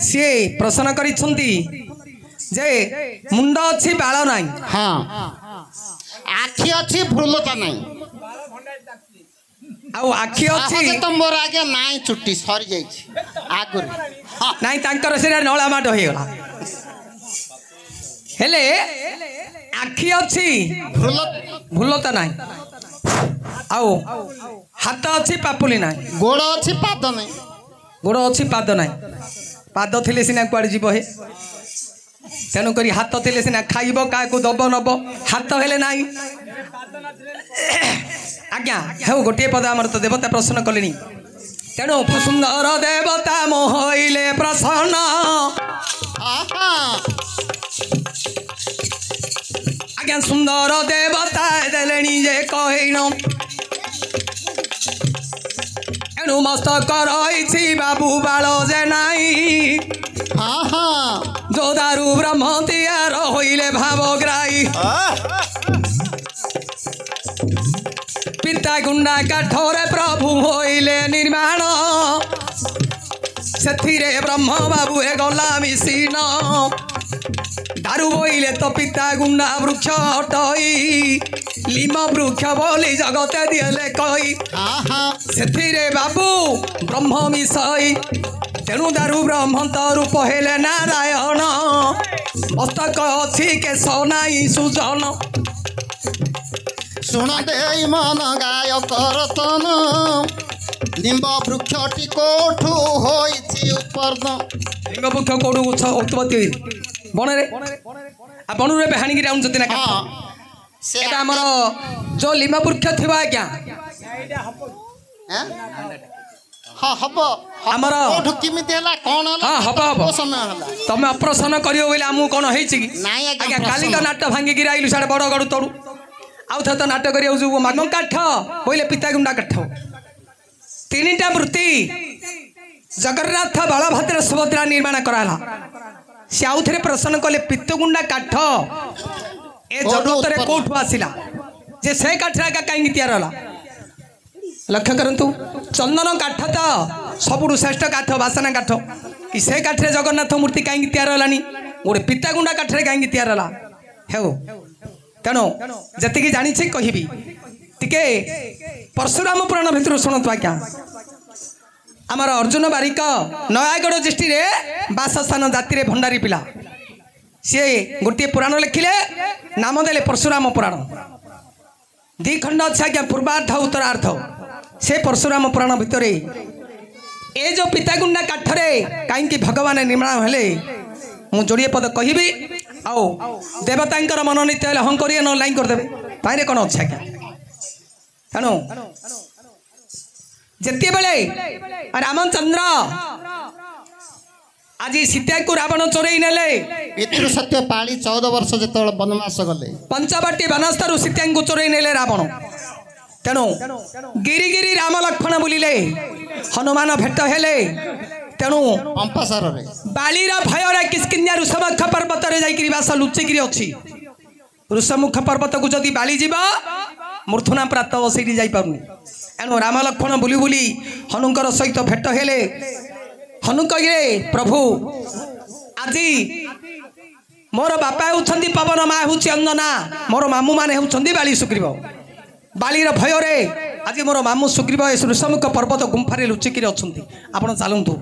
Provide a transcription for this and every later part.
सी प्रश्न कर मुंड अच्छी बाल नाई हाँ आखि अच्छी भ्रुलता नहीं आखि अच्छी तो मोर आगे नाई चुट्टी सरी जाई आगुरी नाई तांकर से नला माट हो गला हेले आखि अच्छी भूलता नाई आउ हाथ अच्छी पापुली नाई गोड़ अच्छी पाद नहीं गोड़ अच्छी पाद नाई पाद थिले सिना कुआडे जीव हे तेणुक हाथ थे सीना खाइब क्या दब नब हाथ हेले ना आज्ञा हे गोटे पद आमर तो देवता प्रश्न कले तेणु सुंदर देवता मोहले प्रसन्न आज्ञा सुंदर देवता देले जे कहन एणु मस्तक रही बाबू बाल जे नाई जो दारू ब्रह्म तैयार होइले भावग्राही पिता गुंडा काठरे प्रभु होइले निर्माण सेथिरे ब्रह्म बाबू हे गला मिशीन दारू बोइले तो पिता गुंडा वृक्ष हटई लिम वृक्ष बोली जगते दिले कई सेथिरे बाबू ब्रह्म मिशई तेणु दारू ब्रह्म रूप हेले नारायण मस्तक अच्छी केश नाई सुजन शुण दे मन गाय करतन निम्ब वृक्षटी कोठू होइछि उपरन निम्ब वृक्ष कोठू उत्पत्ति बणरे आ बणुरे हाणिकी राउन जति ना सेटा हमर जो लिम्ब वृक्ष थिबा आज्ञा हाँ हब हमर किमिति हला कोन हला हां हब हब तमे ऑपरेशन करियो बोले हमु कोन हेइ छि नाही आज्ञा काली तो नाट भांगी गिरा आइलु साडे बड़ गडु तडु आउ थ तो नाट करियो जो मागम काठ बोले पिता गुंडा काठ तीनटा वृत्ति जगन्नाथ बलभद्र सुभद्रा निर्माण कराला से आउ थे प्रश्न कले पित्तगुंडा काठ ए जगत रे कोठु आसिला जे से काठरा का काई तैयार होला लक्ष्य करंतु चंदन काठ तो सबुठु श्रेष्ठ काठ बासना काठ कि से काठरे जगन्नाथ मूर्ति कहीं तैयार होलानी गोटे पितागुंडा काठरे कहीं तैयार होला हेउ तेणु जी जानी कहबी टिके परशुराम पुराण भितर शुणु आज्ञा आमर अर्जुन बारिक नयागढ़ डिस्ट्रिक्ट बासस्थान जाति रे भंडारी पिला सी गोटे पुराण लिखिले नाम देले परशुराम पुराण दी खंड अच्छे आज्ञा पूर्वार्ध उत्तरार्ध से परशुराम पुराण भितर ए जो पितागुंडा काठरे कहीं भगवान निर्माण हेले मु जोड़े पद कहबी आओ देवता मनोनीत हेले हं करिए न लाइन करदेवे ताइरे कौन अच्छे आज्ञा तेणु जिते बेले रामचंद्र आज सीता को रावण चोरई नेले पितृ सत्य पाली 14 वर्ष जो वनवास गले पंचवटी वनस्थर सीता को चोरई नेले रावण तेणु गिरी गिरी राम लक्ष्मण बुलिले हनुमान भेट हेले तेणु पंपासार बालीर भयर किस्किन्या ऋषमुख पर्वत रे जाई बास लुचिकी अच्छी ऋषमुख पर्वत को जदि बाली जीव मूर्धना प्राप्त से जाई पारुनी एणु राम लक्ष्मण बुली बुली हनुकर सहित भेट हेले हनु कहे प्रभु आज मोर बापा होउछंती पवन मा होउछि अंजना मोर मामू माने होउछंती बाली सुग्रीव बालीर भୟରେ आज मोर मामू सुग्रीव ऋषमुख पर्वत गुंफारे लुचिकी अच्छी आपण चलतु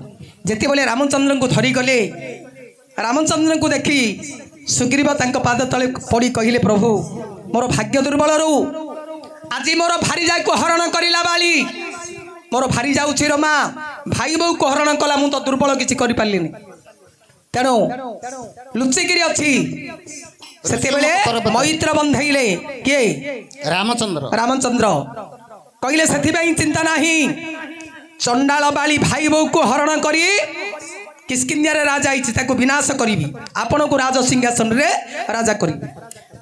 जिते बेले रामचंद्र को धरी गले रामचंद्र को देखी सुग्रीव तांक पाद तले पड़ी कहले प्रभु मोर भाग्य दुर्बल रू आज मोर भारीजा को हरण करिला बाली मोर भारी जाऊँ रमा भाई बो को हरण कला मु तो दुर्बल किसी कर पार्लिनी तेणु लुचिकी अच्छी से मैत्र बंधेले किए रामचंद्र कहले से चिंता नहीं चंडाल बाली भाई बो को हरण करी किस्किन्या राजा ताको विनाश करी आपण को राज सिंहासन रे राजा करी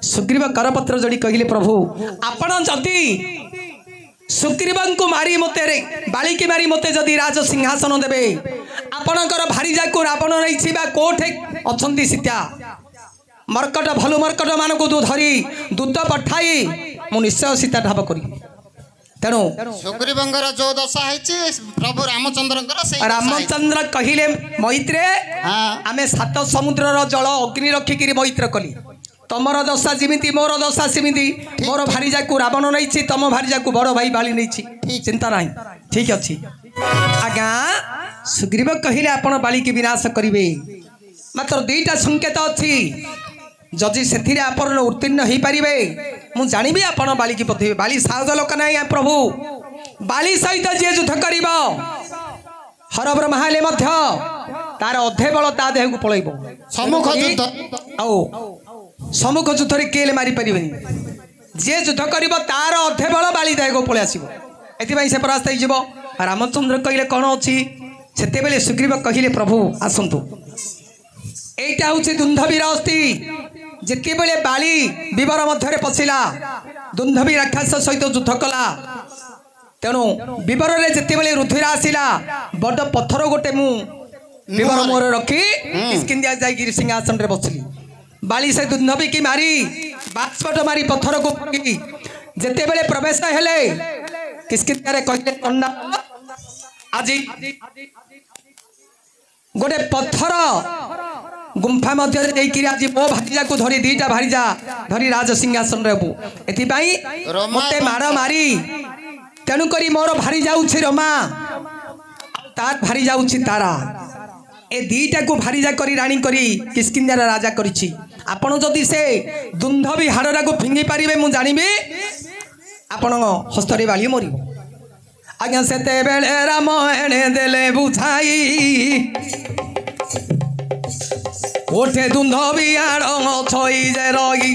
सुग्रीव करपत्र जोड़ी कहले प्रभु आपण जदि सुग्रीव को मारी मते बाली की मारी मते जदि राज सिंहासन देवे आपणकर भारीजा को रावण नहीं कोठे अच्छी सीता मर्कट भलु मर्कट मान को धरी दूत पठाई मु निश्चय सीता ढाब करी तेणु सुग्रीवंकर जो दशा है प्रभु रामचंद्रंकर से रामचंद्र कहिले मैत्रे हाँ आमे सात समुद्रर जल अग्नि रखिकी मैत्र कली तमर दशा जिमिति मोर दशा सेमिति मोर भारीजा को रावण नहीं तम भारीजा को बड़ भाई बाली नहीं चिंता नहीं ठीक अच्छी आज्ञा सुग्रीव कहिले आपण बाली की विनाश करिवे मात्र दुईटा संकेत अच्छी जदि से आपण उत्तीर्ण हो पारे मु जानी आपण बाली की पठे बाली साहस लोक ना प्रभु बाली सहित जी युद्ध कर हरबर महाले तार अधे बल ता देह को पलैब सम्मुख युद्ध आओ सम्मुख युद्ध किए मारी पारे जी युद्ध कर तार अधे बल बाली देह को पलि आसो एथि से परास्त हो रामचंद्र कहले कौन अच्छी से सुग्रीव कहले प्रभु आसतु एटा हूँ दुंधवीर अस्थि जिते बेले बाली विवर मध्य पशिला दुंधवी राक्षस सहित युद्ध कला तेणु विवर में जिते बेले रुधिर आसला बड़ पत्थर गोटे मु विवर मोर रखी किस्किंदिया जाइए सिंहासन रे बसली बाली से दुंधवी की मारी बास्पट मारी पत्थर को जिते बेले प्रवेश हेले किस्किंदिया रे कहले कन्ना आज गोटे पत्थर गुंफा मध्य आज मो भारीजा को धरी दीटा भारीजा धरी राज सिंहासन मते माड़ मारी तेणुक मोर भारी जाऊँ रमा तार भारी जाऊँ तारा ए दीटा को भारीजा करी राणी करी किस्किंदिया राजा करिछि आपण जदि से दुंधवी हाड़रा को फिंगी पारिबे मु जानिबे आपण हस्तरे बाली मरी आज्ञा सेते बेले राम एणे देले बुझाई ओठे दुंधवी आड़ छई जे रही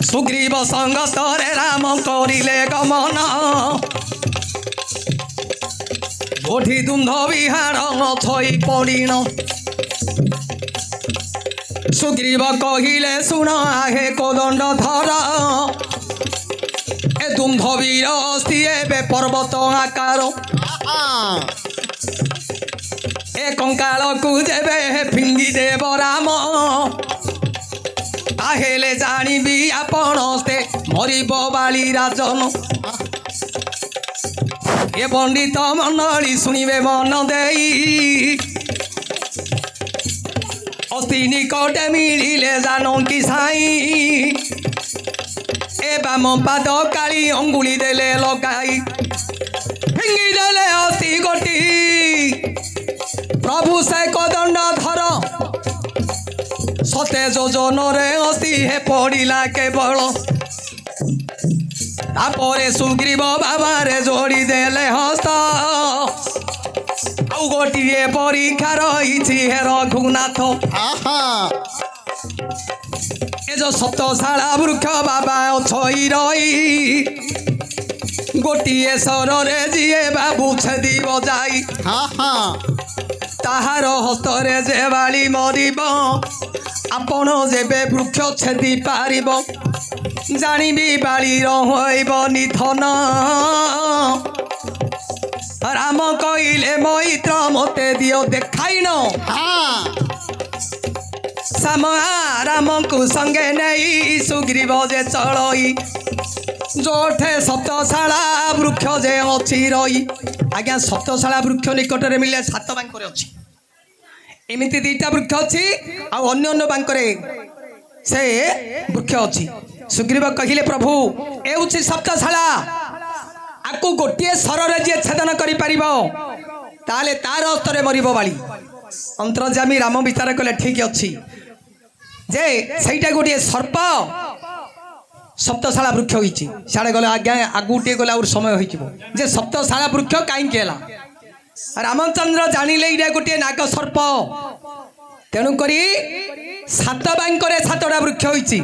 सुग्रीव संगतरे राम करिले गमन ओठी दुंधवी हाड़ छई पड़िन सुग्रीव कहिले सुन आहे कोदंड धर ए दुंधवीर अस्थि एबे पर्वत आकार ए कंकाल को जेबे फिंगी देव राम ताहेले जानिबी आपण से मरिब बाली राजन ए पंडित मंडली शुणिबे मन देई अस्थि निकटे मिलिले जानो कि साई ए बाम पाद काली अंगुली देले लगाई फिंगी देले अस्थि गोटी प्रभु से कदंड धर सते जोजन रे अस्थि हे पड़िला केवल तापरे सुग्रीव बाबा रे जोड़ी देले हस्त आउ गोटे परीक्षा रही हे रघुनाथ ए जो सप्तशाला वृक्ष बाबा छई रही गोटे सर रे जीए बाबू छेदी बजाई ताहार हस्तरे जे बाली मरिब आपण जेबे वृक्ष छेदी पारिब जानिबी बाली रहइब निधन राम कहिले मैत्र मते दियो देखाइन सामा राम को संगे नहीं सुग्रीव जे चलई जोठे सप्तशाला वृक्ष जे अच्छी रही आज्ञा सप्तशाला वृक्ष निकट में मिले 7 बांकर अच्छी एमती 2टा वृक्ष अच्छी अन्य बांकर से वृक्ष अच्छी सुग्रीव कहले प्रभु ए हूँ सप्तशाला आपको गोटे सर जी छेदन कर तार हस्तर मर बाली अंतर्जामी राम विचार कले ठीक अच्छी जे सहीटा गोटे सर्प सप्तशाला वृक्ष होती साड़े गले आज्ञा आगुटे गले और समय हो सप्तशाला वृक्ष कहीं रामचंद्र जानिले ये गोटे नाग सर्प तेणुक 7 बांकर 7टा वृक्ष होती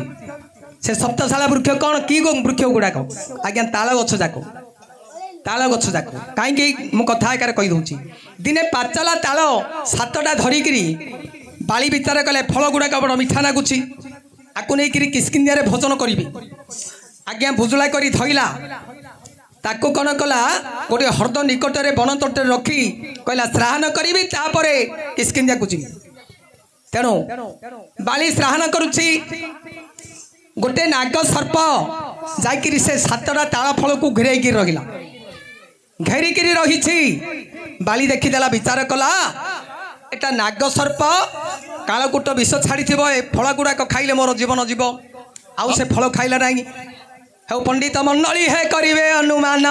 से सप्तशाला वृक्ष कौन कि वृक्ष गुड़ाक आज्ञा ताल गछ जाक कहीं मो कथा एकार कहीदे दिने पाचला ताल 7टा धरिकी बाली विचार कले फल गुड़ाक बड़ मिठा लगुच आकु नहीं किस्किंदिया भोजन करी आज्ञा भुजुला करी धइला ताको कौन कला गोटे हृद निकट में वन तट रखी कहला श्राहन करी तापर किस्किंदिया को जीवी तेणु बाली श्राहन करुच्ची गोटे नाग सर्प जाइकिरी से सातटा ताल फल को घेरेकी रहिला घेरिकी रही बाली देखीदेला विचार कला एटा नाग सर्प कालकूट विष छाड़ी ए फल गुड़ाक खाइले मोर जीवन जीव आउ से फल खाइला नहीं हे पंडित मंडली हे करिवे अनुमान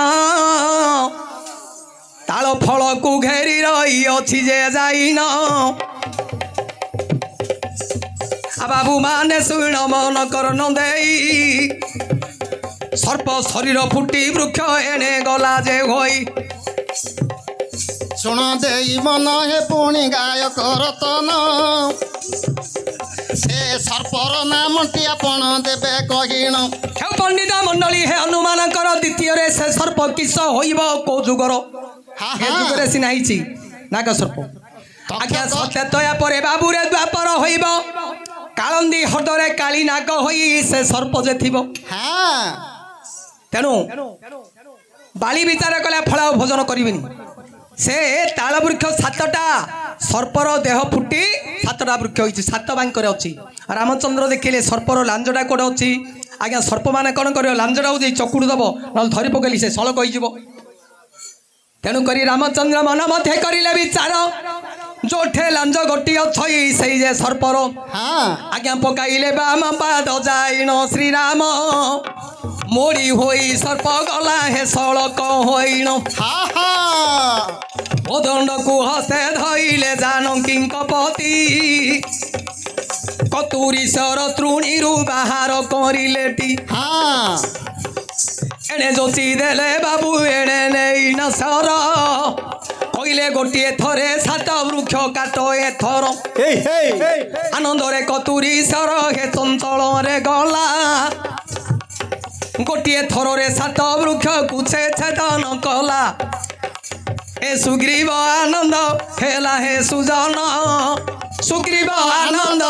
ताल फल को घेरी रही अच्छी जे जाइन बाबू माने शुण मन कर नंदेई सर्प शरीर फुटी वृक्ष एणे गला जे होई शुण दे मन हे पुणी गायक रतन से सर्पर नामटी आपण देवे कहिण हे पंडित मंडली हे अनुमान कर द्वितीय रे से सर्प किस होइब को जुगर हे जुगरे सिनाइछि नाग सर्प आज्ञा सत्य तया परे बाबू रे द्वापर होइब कालंदी हृदय काली नाग होई से सर्प जे थिबो हाँ तेणु बाली विचार कला फल भोजन करिबिनी से ताल वृक्ष सातटा सर्पर देह फुटी सातटा वृक्ष होइछि सात बांकर अछि रामचंद्र देखिले सर्पर लांजटा कोड अछि आज्ञा सर्प माने कोन करियो लांजटा जे चकुड़ दबो न धरि पकेली से सळक होई जिवो तेणु करी रामचंद्र मन मथे करिले विचार जोठे लांज गोटी अछि सेई जे सर्पर हाँ आज्ञा पकाइले बाम पाद जाइन श्रीराम मोड़ी होई सर्प गला हे सड़क होइन हाँ हाँ दंड को हस्ते धइले जानकी पति कतुरी सर तृणी बाहर करिलेटी हाँ एणे जोची देले बाबू एणे नेई न सर कइले गोटे थरे सात वृक्ष काट एथर आनंदरे कतुरी सर हे चंचल रे गला गोटे थरे सात वृक्ष कुछे छेदन कला हे सुग्रीव आनंद हेला हे सुजन सुग्रीव आनंद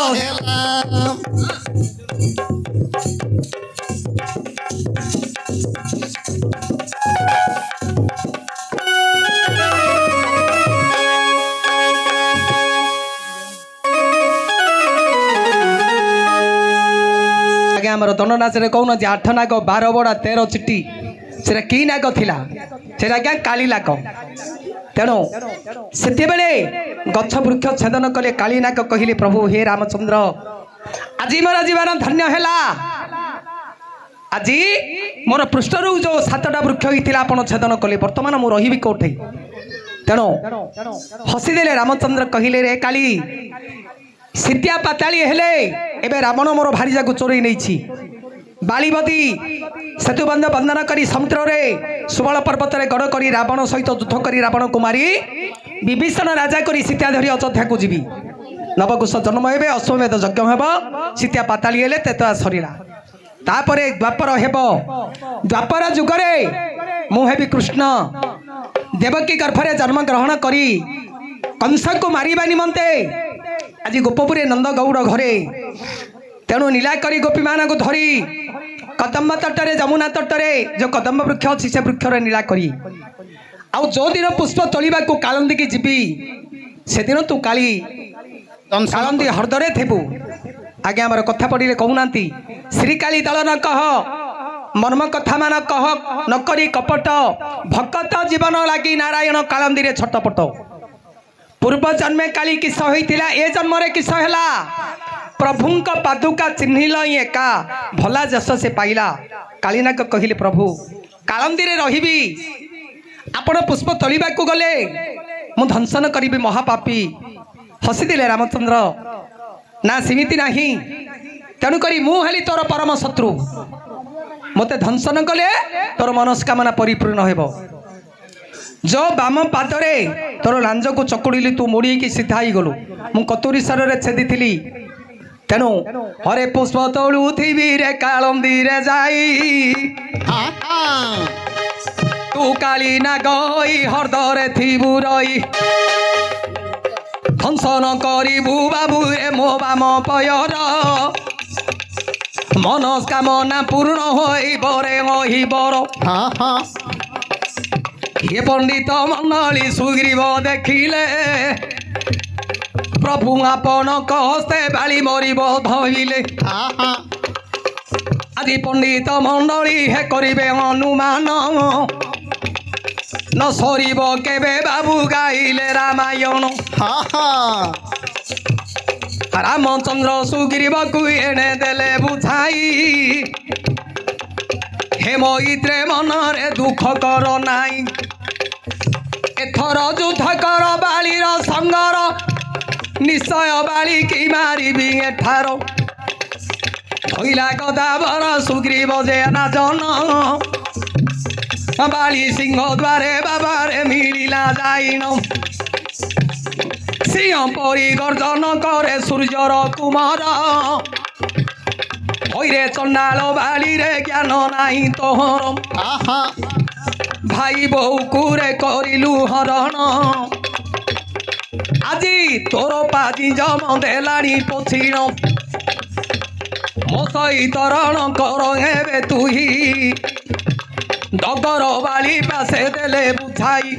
आमर दंडनाच कौन 8 नाग 12 बड़ा 13 चिट्टी से कि नाग थिला से आज्ञा काली नाग तेणु से गछ वृक्ष छेदन कले काली नाग कहले प्रभु हे रामचंद्र आज मोर जीवन धन्य हैला आज मोर पृष्ठर जो 7टा वृक्ष होता आप छेदन कले बर्तमान मु रही कौटे तेणु हसीदेले रामचंद्र कहले रे काली सीतिया पाताली हेले एबे रावण मोर भारी जागु चोरई नहीं बालीबदी सेतुबंध बंधन करी समुद्र रे सुबल पर्वत रे गड़ करी रावण सहित युद्ध करी रावण कुमारी विभीषण राजा करी सीता धरी अयोध्या को जीवी नवकुश जन्म हेबे अश्वमेध यज्ञ हेब सीतिया पाताली हेले तेतुआ सरीला तापरे द्वापर हेब द्वापर जुगरे मु हेबी कृष्ण देवकी गर्भरे जन्म ग्रहण करी कंस को मारिबा निमंते आज गोपपुरी नंद गौड़ घरे तेणु नीलाकरी गोपी मान को धरी कदम्ब तटरे जमुना तटरे जो कदम्ब वृक्ष अच्छी से वृक्ष नीलाकरी आउ जो दिन पुष्प तोलिबा को कालंदी की जीवी से दिन तू काली कालंदी हृदय थेबू आगे आमर कथा पढ़िले कहूना श्रीकाली दल न कह मर्म कथा मान कह नकरी कपट भक्त जीवन लगी नारायण कालंदी रे छटपट पूर्व जन्मे काली किस होइतिला ए जन्म रे किस हैला प्रभुंक पादुका चिन्हिल एका भला जस से पाइला कालीनाग कहिले प्रभु कालंदी रे रहिबी आपण पुष्प तोलिबा को गले मु धंसन करिबी महापापी हसीदिले रामचंद्र ना सीमिति नाही तेणु करी मु हेली तोर परम शत्रु मते धंसन कले तोर मनस्कामना परिपूर्ण हेबो जो बाम पादरे तोर लांज को चकुड़ी तू मोड़ी की सीधा ही गलु मु कतुरी सर रे छेदी थिली तेणु हरे पुष्प तोलू थी रे कालंदी रे जाई तू काली ना गई हरदरे थीबू रही धंसन करिबू बाबू रे मो बाम पयर मनस्कामना पूर्ण होई बरे मही बर ये पंडित मंडली सुग्रीव देखिले प्रभु आपण कहस्ते बाली मरिब धइले ଆଜି ପଣ୍ଡିତ ମଣ୍ଡଳୀ ହେ କରିବେ ଅନୁମାନ न सरीब केबे बाबू गाइले रामायण रामचंद्र सुग्रीव को एणे देले बुझाई हे मैत्रे मनरे दुख कर नाई एथर युद्ध कर बालीर संगर निश्चय बाली की मारिबी एठार भइला गदावर सुग्रीव जे ना जन बाली सिंह द्वारे बाबारे मिलिला जाइन सिंह परी गर्जन करे सूर्यर कुमार भैरे चंडाल बाली रे ज्ञान नाही तोहर भाई बहु कुरे करिलु हरण আজি तोर पाजी जम देलाणी पछिण मो सहित रण कर हेबे तुही डगर बाली पासे देले बुझाई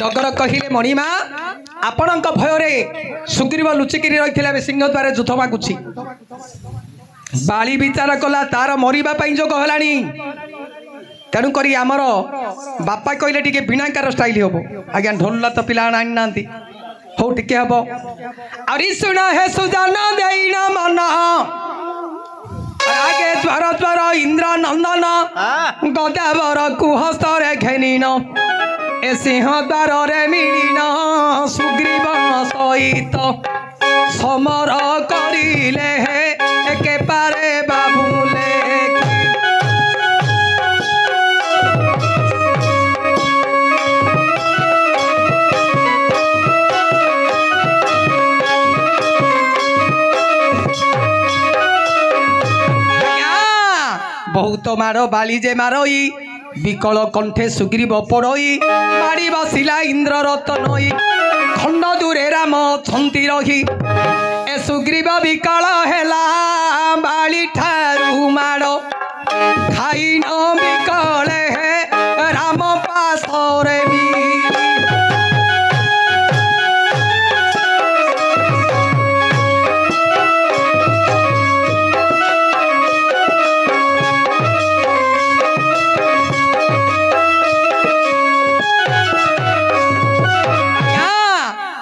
डगर कहिले मणिमा आपणक भयरे सुग्रीव लुचिकी रही सिंह द्वारे युद्ध मागुछि बाली विचार कला तार मरिबा पई जोग हेलानी तेणु करी आमर बापा कहले टिके बिनाकार स्टाइल हम आज्ञा ढोल तो पिला आनी ना हो टिके हम आरी सुन हे सुजान देना मन आगे ज्वर ज्वर इंद्र नंदन गदावर कुहस्तरे घेनिन ए सिंह द्वार रे मिलिन सुग्रीव सहित समर करिले हे एके पारे बाबुले बहुत मार बाली जे मारई विकल कंठे सुग्रीव पड़ई मारी बसिला इंद्र रतनई खंड दूरे राम छंती रही ए सुग्रीव विकल हेला बाली ठारू मार खाई न विकले हे राम पासरे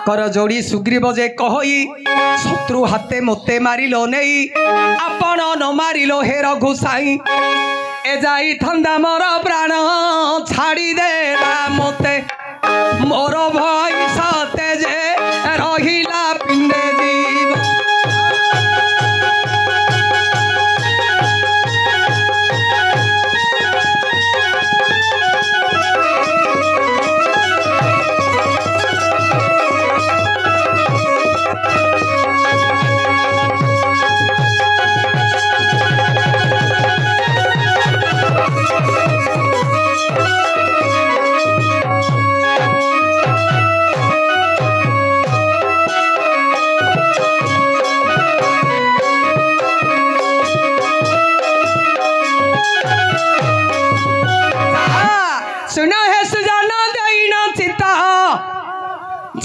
कर जोड़ी सुग्रीव जे कही शत्रु हाथे मते मारिलो नहीं आपण न मारिलो हे रघुसाई ए जाई थंदा मोर प्राण छाड़ी देला मते मोर भई सते जे रहिला पिंडे जीव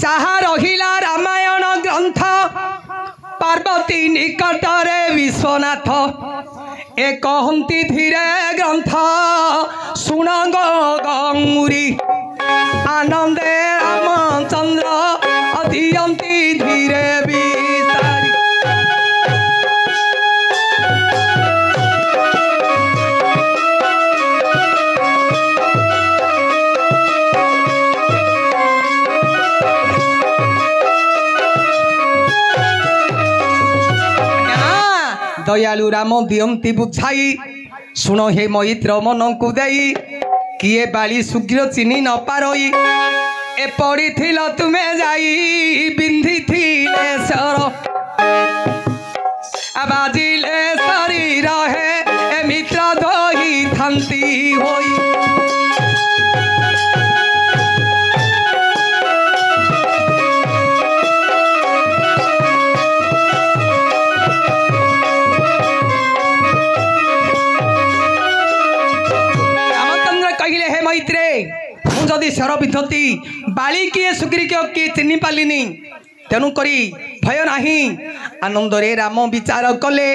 जहा रहिला रामायण ग्रंथ पार्वती निकटरे विश्वनाथ ए कहंती धीरे ग्रंथ सुन गंगुरी आनंदे रामचंद्र अधियंती धीरे विस्तारी दयालु राम दियंती बुझाई सुन हे मैत्र मन को दई किए बाली सुग्रीव चिन्ह न पारई ए पड़ी थिल तुमे जाई बिंधी थिले सर आबाजिले शरीर हे ए मित्र धोई थांती होई जदि शर विधति बाली किए सुग्रीव किए चिन्ह पालिनी तेणु करी भय नाही आनंद रे राम विचार कले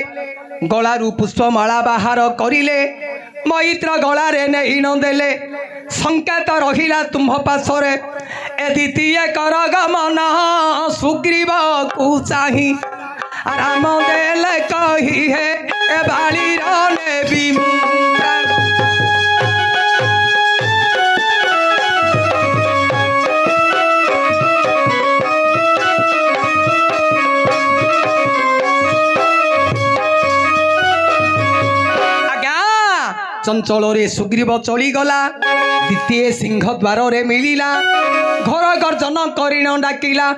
गलारू पुष्पमाला बाहर करिले मैत्र गलारे नहीं न देले संकेत रहिला तुम्ह पाशरे ए द्वितीय कर गमन सुग्रीव को चाही राम देले कही हे ए बाली रे विमुद्रा चंचल रे सुग्रीव चलीगला द्वितीय सिंह द्वार रे मिलिला घर गर्जन करिण डाकिला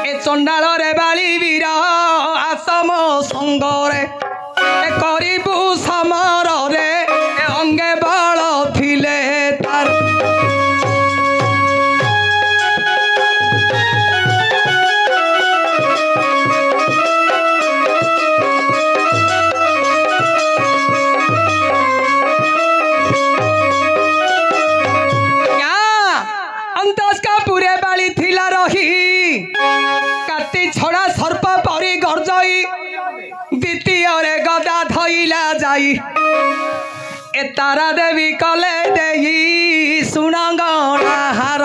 ए चंडाल रे बाली वीर आसम संग रे करिबु समर रे अंगे बल थिले तार छड़ा सर्प परी गर्जई द्वितीय रे गदा धइला जाई ए तारा देवी कले देही सुनांगना हार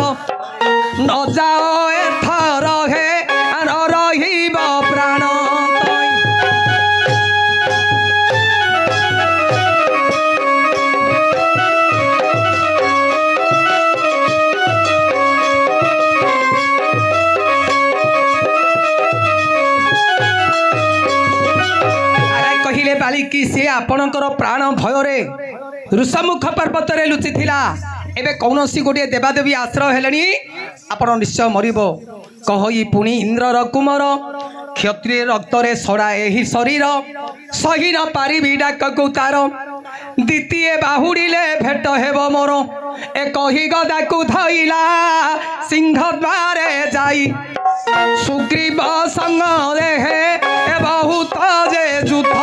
न जाओ एथर हे न रहिब प्राण बालिकी से आपणकर प्राण भय ऋषमुख पर्वत रे लुचि थिला एबे कौनसी गोटे देवादेवी आश्रय हेलनी आपण निश्चय मरिब कहई पुणी इंद्रर कुमर क्षत्रिय रक्त रे सड़ा एही शरीर सही न पारिबी डाककु तार द्वितीय बाहुड़िले भेट हेब मोर ए कही गदाकु धइला सिंह द्वारे जाई सुग्रीव संग रे हे ए बहुत जे युद्ध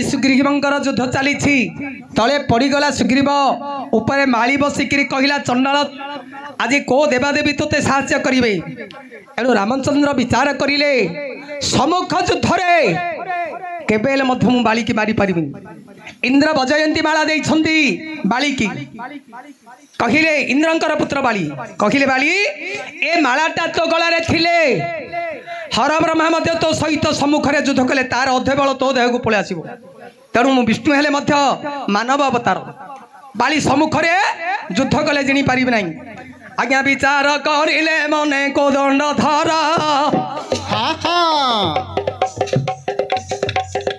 सुग्रीवंकर युद्ध चली तले पड़गला सुग्रीव ऊपर माली बसिकी कहला चंडाल आज को देवादेवी तोते साहाय्य करेंगे एणु रामचंद्र विचार करिले सम्मुख युद्ध केबेल मु बाली की मारी पारि इंद्र वजयंती माला देइछंती बाली की कहिले इंद्रंकर पुत्र बाली कहिले बाली ए मालाटा तो गलारे थिले हर ब्रह्मा मध्य तो सहित सम्मुख युद्ध कले तार अधे बल तो देह को पलि आसीबो तेणु मु विष्णु हेले मध्य मानव अवतार बाली सम्मुख युद्ध कले जिनी पारि नहीं आज्ञा विचार करिले मने को दंड धर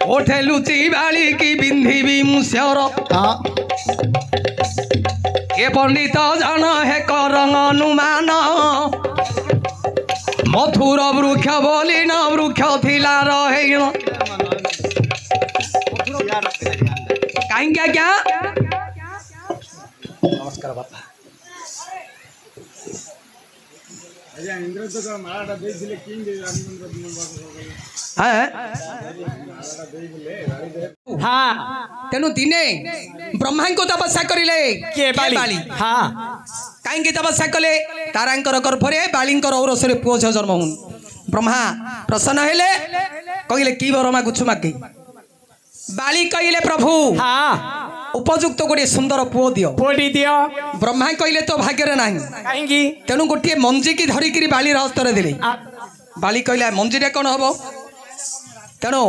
ओठे लुचि बाली की बिंधी मुस्यर ए पंडित जन हे करंग अनुमान मथुर वृक्ष बोली न वृक्ष थिला रहे कहीं क्या नमस्कार बापा हाँ तेणु दिने ब्रह्मा को तपस्या करिले के बाली हाँ कहीं तपस्या कले तारांकर गर्भरे बालींकर औरसरे पुओ झ जन्म हुन ब्रह्मा प्रसन्न हेले कहले की वर मागुछु मागे बाली कहले प्रभु हाँ उपयुक्त गोटे सुंदर पुओ दियो पोडी दियो ब्रह्मा कहले तो भाग्य नाही काहेकि तेणु गोटे मंजी की धरिकी बाली हस्तर देले बाली कहले मंजीटा कौन हम तेणु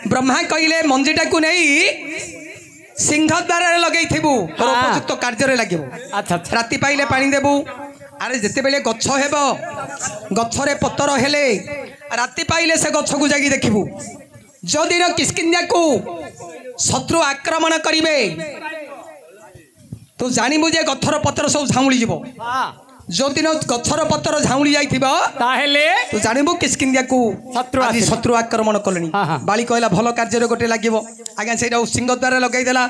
ब्रह्मा कहले मंजीटा को नहीं सिंह द्वार लगे उपयुक्त कार्य लगे राति पाइले पानी देबू अरे जिते बेले गछ हेब गछरे पतर हेले राति पाइले से गछ को जागी देखिबू जो दिन किस्किंदिया को शत्रु आक्रमण करिवे तू जानबू जे गछर पतर सब झाउली जीव हाँ जो दिन गछर पतर झाउली जाइथिबो ताहेले तू जानबू किस्किंदिया को शत्रु आज आसिले। शत्रु आक्रमण कलेनी हाँ, हाँ। बाली कहला भल कार्य गोटे लागिबो आज्ञा सेटा सिंह द्वारा लगाई देला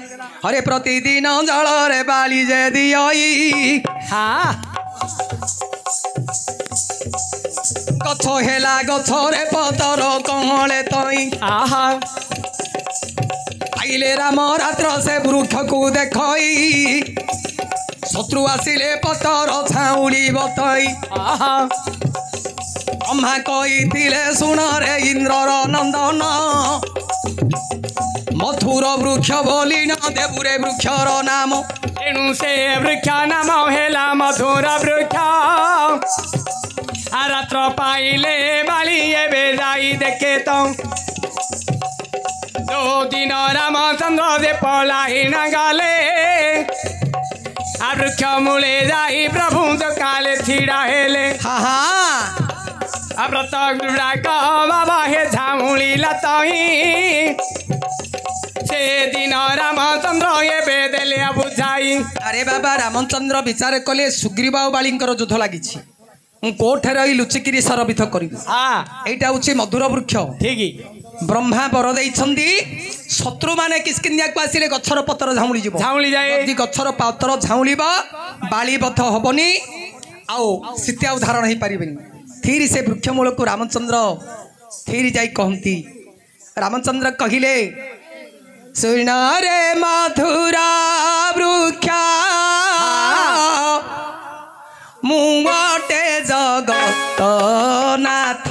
हरे प्रतिदिन जल रे बाली जे दियई हाँ गछ हेला गछरे पतर कमले तई आहा आइले राम रात्र से वृक्ष को देखई शत्रु आसिले पतर छाउली बतई आहा ब्रह्मा कहिथिले सुन रे इंद्रर नंदन मथुर वृक्ष बोली न देबुरे वृक्षर नाम एणु से वृक्ष नाम हेला मधुर वृक्ष रात्र पाइले बाली एबे जाई देखे तो दो दिन रामचंद्र दे पलाई न गले वृक्ष मूले जाई प्रभु तो काले छिड़ा हेले हा हा व्रत गुड़ा बाबा हे झामुली लतई से दिन रामचंद्र एबे देले बुझाई अरे बाबा रामचंद्र विचार कले सुग्रीव आ बालींकर युद्ध लागिछि मु कोठे रही लुचिकिरी सरबिथ करिबि हाँ एटा होछि मधुर वृक्ष ठीक ब्रह्मा बर देइछन्ती शत्रु माने किस्किन्या को आसिले गछर पतर झाउली जीव झामुली जाए यदि गछर पतर झाउलिबा बाली बथ हबनी आउ सीता उदाहरण ही पारिबेनी फिर से वृक्ष मूल को रामचंद्र फिर जाई कहती रामचंद्र कहिले सुन रे मधुरा वृक्ष मुटे जगत नाथ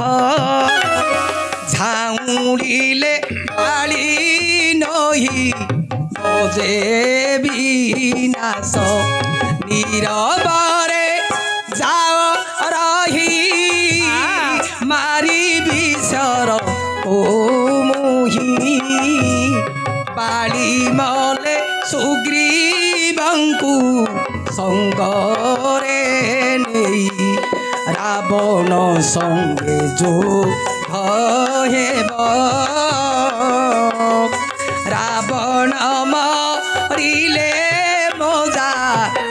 झाउलिले बाली नही बजे विनाश नीरबरे जाओ रही मारी विसर ओ मोही बाली मले सुग्रीवंकु संगरे नेई रावण संगे जो हेब रावण मरिले मजा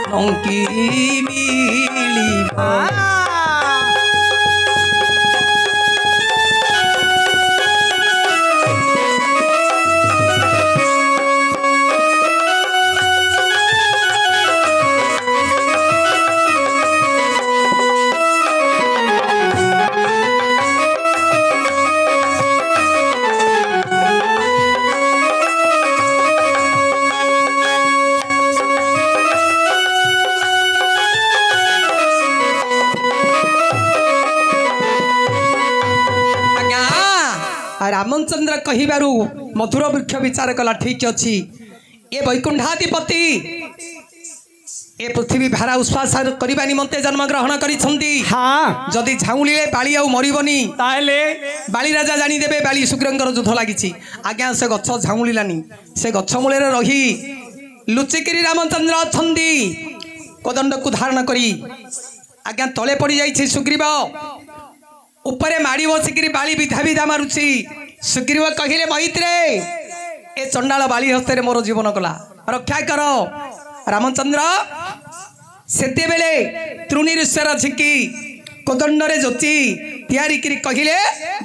नंकी मिलिबा रामचंद्र कहिबारु मधुर वृक्ष विचार कला ठीक अच्छी ये वैकुंठाधिपति ए पृथ्वी भारा उश्वास करबा निमंते जन्म ग्रहण करिसंती हाँ जदि झाउलिले बाली आउ मरिबनी ताहेले बाली राजा जानी देबे बाली सुग्रीवंकर युद्ध लागिछि आज्ञा से गछ झाउलिलानी से गछ मूले रही लुचिकिरी रामचंद्र अछंती कोदंड को धारण करी आज्ञा तले पड़ी जाइछि सुग्रीव ऊपरे माड़ी बसिकी बाली विधा विधा मारुछि सुग्रीव कहिले मैत्रे ए चंडाल बाली हस्ते मोर जीवन कला रक्षा कर रामचंद्र सेते बेले तृणीश्वर झिकी कोदंडरे जोची तैयारी करी कहिले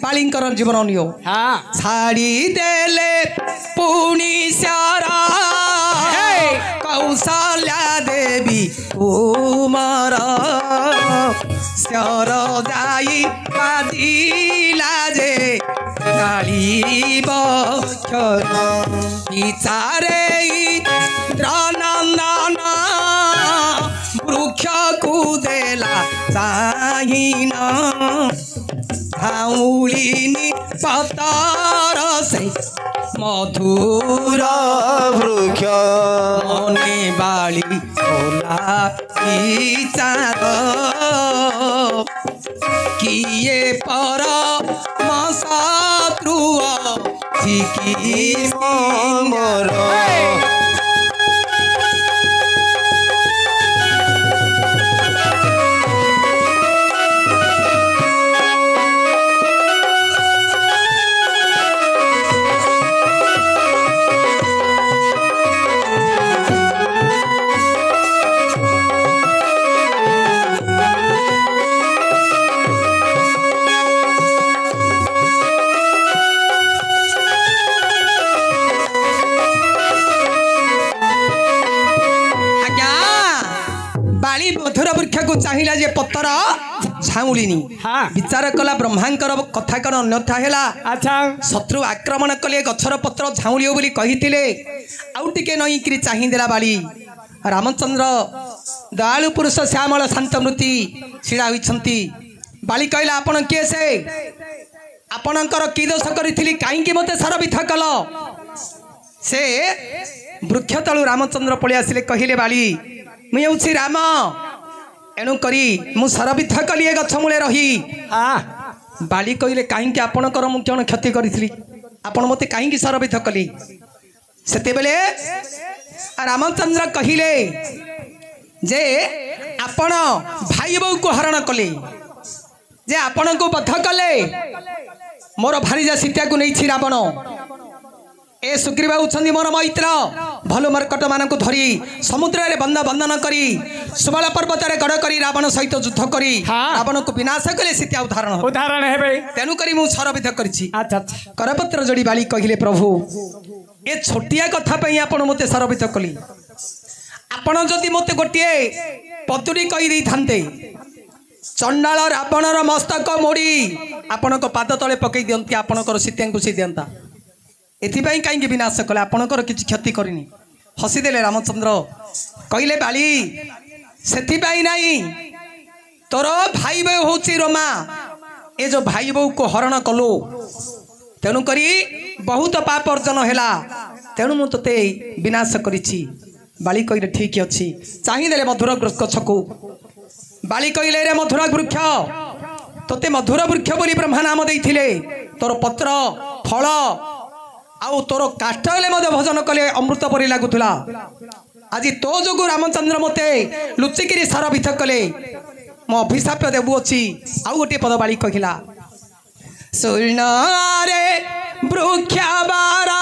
बालींकर जीवन नियो हाँ छाड़ी देले पुणी सारा कौशल्या देवी कुमार स्यार जाई बाजिला जे गाड़ी बक्षर विचारे द्रनंदन वृक्ष कुदेला चाहिना झाउलिनी पतर से मधुर वृक्ष मने बाली ओला विचार किए पर मशत्रु झिकी मोर चाहिला जे पत्तर झाउलिनी हाँ विचार कला ब्रह्मांकर कथा कण अन्यथा हैला अच्छा शत्रु आक्रमण कले गछर पत्र झाउलियो बोली कहिथिले आउ टिके नई करी चाहि देला बाली रामचंद्र दयालु पुरुष श्यामल शांतमूर्ति छिड़ा होइछंती बाली कहला आपण के से आपणकर की दोष करिथिली काईकि मते सरबिथ कल से वृक्ष तलु रामचंद्र पळि आसिले कहिले बाली मुई होछि राम एणु करी मु सरबिथ कली ए गछ मूले रही हाँ बाली कहले काईकि आपणकर मु कोन क्षति करिथिली आपण मते काईकि सरबिथ कली सेते बेले रामचंद्र कहिले जे आपण भाई बहू को हरण कले जे आपण को बध कले मोर भारीजा सीता को नहीं रावण ए सुग्रीव होउछंदी मोर मैत्र भलो मरकट मान को धरी समुद्र रे बंधन करी सुबल पर्वत रे गड़ करी रावण सहित युद्ध करी हाँ। रावण को विनाश कले सीता उदाहरण है भाई तेनु करी मु सरबिध करछि अच्छा अच्छा करपत्र जोड़ी बाली कहिले प्रभु ए छोटिया कथा पई आपण मते सरबिध कली आपण जदि मते गोटिए पतुरी कहि दै थांते चंडाल रावणर मस्तक मोड़ी आपणक पाद तले पकई दियंती आपणकर सीता को सी दियंता एथिपाई कहीं विनाश कले आपणकर किछि क्षति करिनी हसीदेले रामचंद्र कहले बाली सेथिपाई नहीं तोर भाई बहू होची रोमा ए जो भाई बहू को हरण कलु तेणु करी बहुत पाप अर्जन हैला तेणु मु तते विनाश करिछि बाली कहले ठीक अछि चाहिदेले मधुर गछ को बाली कहले रे मधुर वृक्ष तोते मधुर वृक्ष बोली ब्रह्मा नाम देइथिले तोर पत्र फल आउ तोर काष्ठ हेले मते भजन कले अमृत परि लागुथुला आज तो जोगु रामचंद्र मते लुचिकिरी सरबिथ कले मो अभिशाप देबु अछि आउ गोटे पद बाली कहिला सुन रे वृक्ष बारा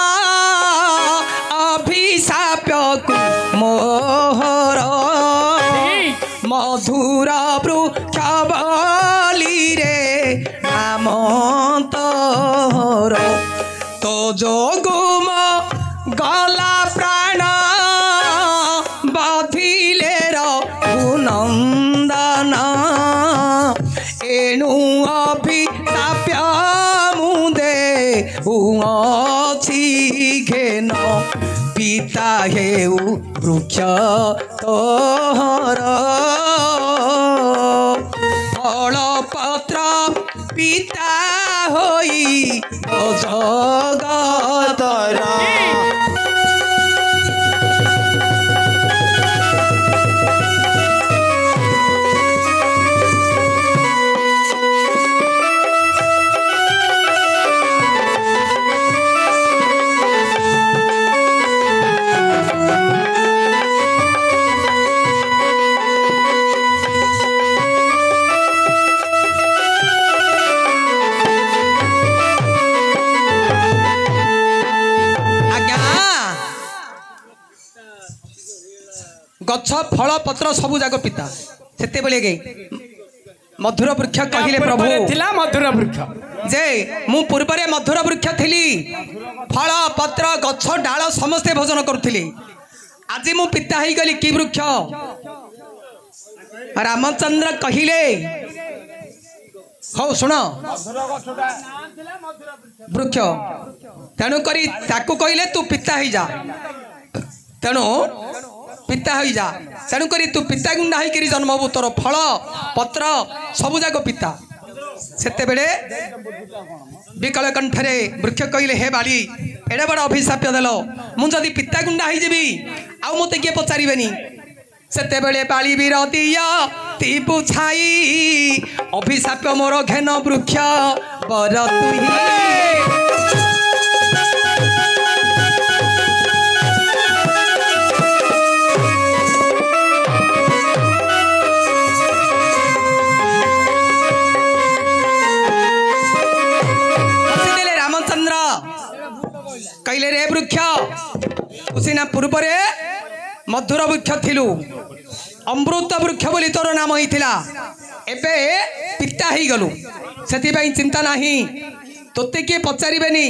अभिशाप को मोहर मधुर वृक्ष बली रे नाम तोर तो जोगुम गला प्राण बधिले रघुनंदन एणु अभिशाप्य मुदे उछि घेन पिता हेउ वृक्ष तोहर फल पत्र पिता होई जगतर गछ फल पत्र सबु जाक पिता सेते बेले गे मधुर वृक्ष कहिले प्रभु थिला मधुर वृक्ष जे मु पूर्वरे मधुर वृक्ष थिली फल पत्र गछ डाल समस्ते भोजन करुथिली आज मु पिता ही गली की वृक्ष रामचंद्र कहिले हो सुन वृक्ष तेणु करी ताकू कहले तू पिता ही जा तेणु पिता हो जा तेणु करी तू पिता गुंडा होकर जन्म हबु तोर फल पत्र सबु जाक पिता सेते बेले विकल कंठरे वृक्ष कहले हे बाली एडे बड़ अभिशाप देलो मु जदि पिता गुंडा हो जीवी आउ मते किए पचारिबेनी सेते बेले बाली बिरतिया ती पुछाई अभिशाप मोर घेन वृक्ष बर तुही कहले रे वृक्ष उसीना पूर्वरे मधुर वृक्ष थिलु अमृत वृक्ष बोली तोर नाम होइथिला एबे पिता ही गलु सेति भाई चिंता नाही तोते के पचारिबेनी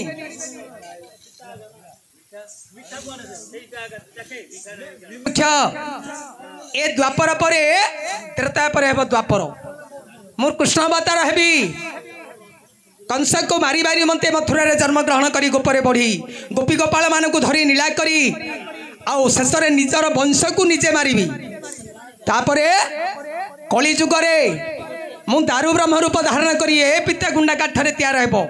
ए द्वापर पर त्रेता पर हेब द्वापर मोर कृष्ण अवतार हेबी कंस को मारी मारी मते मथुरा रे जन्म ग्रहण करी गोपरे बढ़ी गोपी गोपाल मान को धरी नीला करी आउ शेष रे निजर वंश को निजे मारिबी तापरे कली जुग रे मु दारू ब्रह्म रूप धारण करी ए पिता गुंडा काठरे तैयार हेबो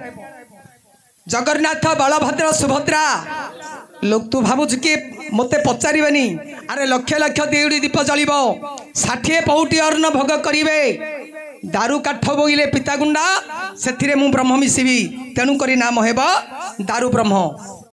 जगन्नाथ बलभद्र सुभद्रा लोक तू भावुच कि मते पचारिबेनी अरे लक्ष लक्ष देउड़ी दीप जलिबो 60 पौटी अन्न भोग करिवे दारू काठ बोइले पिता गुंडा सेथिरे मु ब्रह्म मिसिबी तेणु करी नाम हेबो दारू ब्रह्म।